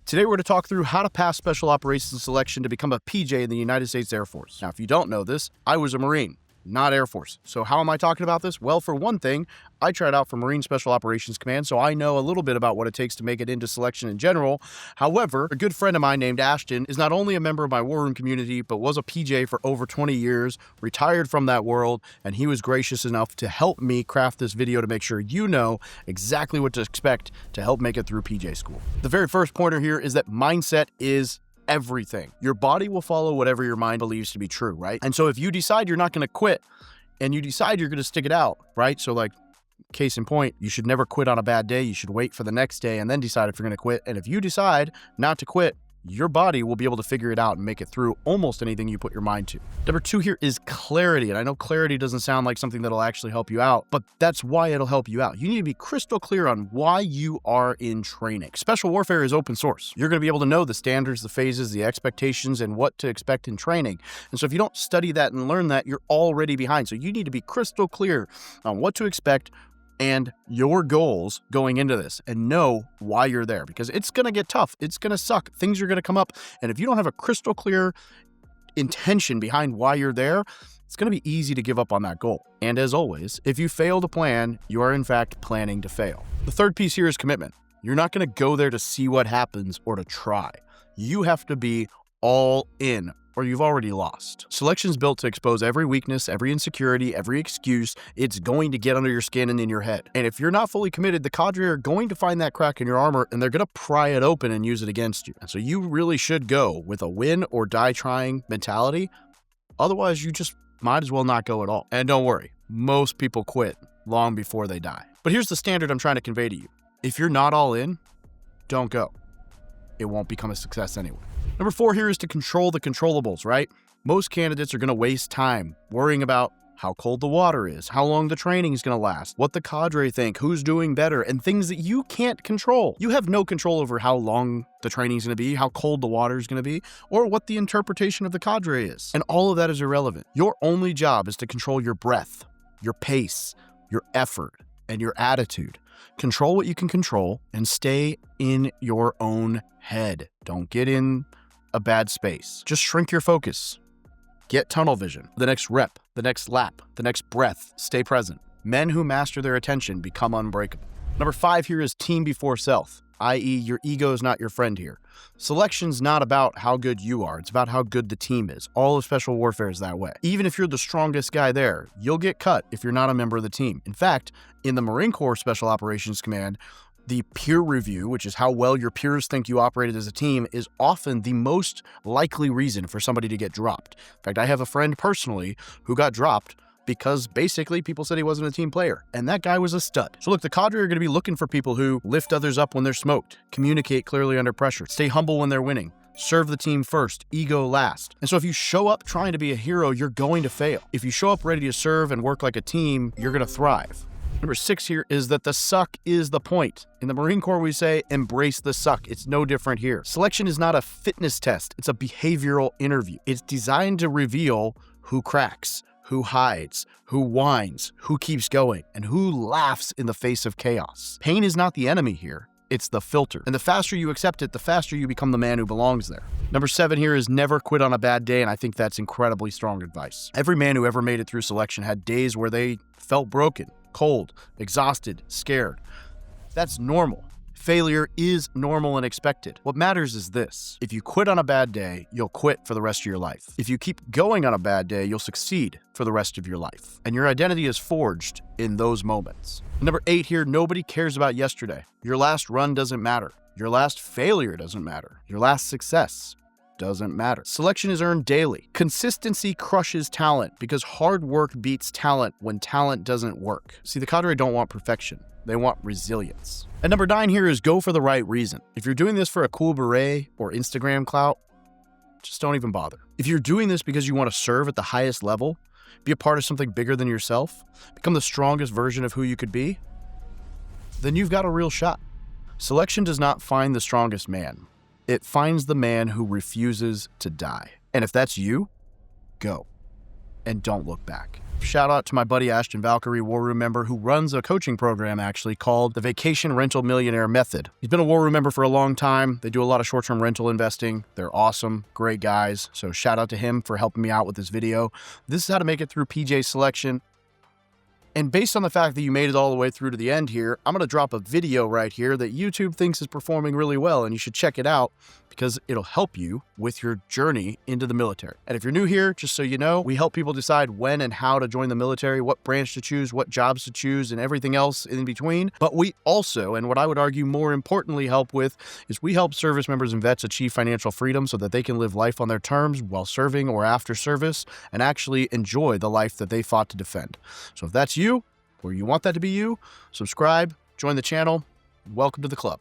Today we're going to talk through how to pass Special Operations Selection to become a PJ in the United States Air Force. Now, if you don't know this, I was a Marine, not Air Force. So how am I talking about this? Well, for one thing, I tried out for Marine Special Operations Command, so I know a little bit about what it takes to make it into selection in general. However, a good friend of mine named Ashton is not only a member of my war room community, but was a PJ for over 20 years, retired from that world, and he was gracious enough to help me craft this video to make sure you know exactly what to expect to help make it through PJ school. The very first pointer here is that mindset is everything. Your body will follow whatever your mind believes to be true, right? And so if you decide you're not going to quit and you decide you're going to stick it out, right? So like case in point, you should never quit on a bad day. You should wait for the next day and then decide if you're going to quit. And if you decide not to quit, your body will be able to figure it out and make it through almost anything you put your mind to. Number two here is clarity. And I know clarity doesn't sound like something that'll actually help you out, but that's why it'll help you out. You need to be crystal clear on why you are in training. Special warfare is open source. You're going to be able to know the standards, the phases, the expectations, and what to expect in training. And so if you don't study that and learn that, you're already behind. So you need to be crystal clear on what to expect and your goals going into this and know why you're there, because it's going to get tough. It's going to suck. Things are going to come up. And if you don't have a crystal clear intention behind why you're there, it's going to be easy to give up on that goal. And as always, if you fail to plan, you are in fact planning to fail. The third piece here is commitment. You're not going to go there to see what happens or to try. You have to be all in, or you've already lost. Selection's built to expose every weakness, every insecurity, every excuse. It's going to get under your skin and in your head. And if you're not fully committed, the cadre are going to find that crack in your armor and they're going to pry it open and use it against you. And so you really should go with a win or die trying mentality. Otherwise, you just might as well not go at all. And don't worry, most people quit long before they die. But here's the standard I'm trying to convey to you. If you're not all in, don't go. It won't become a success anyway. Number four here is to control the controllables, right? Most candidates are going to waste time worrying about how cold the water is, how long the training is going to last, what the cadre think, who's doing better, and things that you can't control. You have no control over how long the training is going to be, how cold the water is going to be, or what the interpretation of the cadre is. And all of that is irrelevant. Your only job is to control your breath, your pace, your effort, and your attitude. Control what you can control and stay in your own head. Don't get in a bad space. Just shrink your focus. Get tunnel vision. The next rep, the next lap, the next breath, stay present. Men who master their attention become unbreakable. Number five here is team before self, i.e. your ego is not your friend here. Selection's not about how good you are. It's about how good the team is. All of special warfare is that way. Even if you're the strongest guy there, you'll get cut if you're not a member of the team. In fact, in the Marine Corps Special Operations Command, the peer review, which is how well your peers think you operated as a team, is often the most likely reason for somebody to get dropped. In fact, I have a friend personally who got dropped because basically people said he wasn't a team player, and that guy was a stud. So look, the cadre are going to be looking for people who lift others up when they're smoked, communicate clearly under pressure, stay humble when they're winning, serve the team first, ego last. And so if you show up trying to be a hero, you're going to fail. If you show up ready to serve and work like a team, you're going to thrive. Number six here is that the suck is the point. In the Marine Corps, we say, embrace the suck. It's no different here. Selection is not a fitness test. It's a behavioral interview. It's designed to reveal who cracks, who hides, who whines, who keeps going, and who laughs in the face of chaos. Pain is not the enemy here. It's the filter. And the faster you accept it, the faster you become the man who belongs there. Number seven here is never quit on a bad day, and I think that's incredibly strong advice. Every man who ever made it through selection had days where they felt broken, cold, exhausted, scared. That's normal. Failure is normal and expected. What matters is this. If you quit on a bad day, you'll quit for the rest of your life. If you keep going on a bad day, you'll succeed for the rest of your life. And your identity is forged in those moments. Number eight here, nobody cares about yesterday. Your last run doesn't matter. Your last failure doesn't matter. Your last success doesn't matter. Selection is earned daily. Consistency crushes talent because hard work beats talent when talent doesn't work. See, the cadre don't want perfection. They want resilience. And number nine here is go for the right reason. If you're doing this for a cool beret or Instagram clout, just don't even bother. If you're doing this because you want to serve at the highest level, be a part of something bigger than yourself, become the strongest version of who you could be, then you've got a real shot. Selection does not find the strongest man. It finds the man who refuses to die. And if that's you, go. And don't look back. Shout out to my buddy Ashton Valkyrie, War Room member, who runs a coaching program actually called the Vacation Rental Millionaire Method. He's been a War Room member for a long time. They do a lot of short-term rental investing. They're awesome, great guys. So shout out to him for helping me out with this video. This is how to make it through PJ selection. And based on the fact that you made it all the way through to the end here, I'm going to drop a video right here that YouTube thinks is performing really well, and you should check it out because it'll help you with your journey into the military. And if you're new here, just so you know, we help people decide when and how to join the military, what branch to choose, what jobs to choose, and everything else in between. But we also, and what I would argue more importantly help with, is we help service members and vets achieve financial freedom so that they can live life on their terms while serving or after service and actually enjoy the life that they fought to defend. So if that's you, or you want that to be you, subscribe, join the channel. Welcome to the club.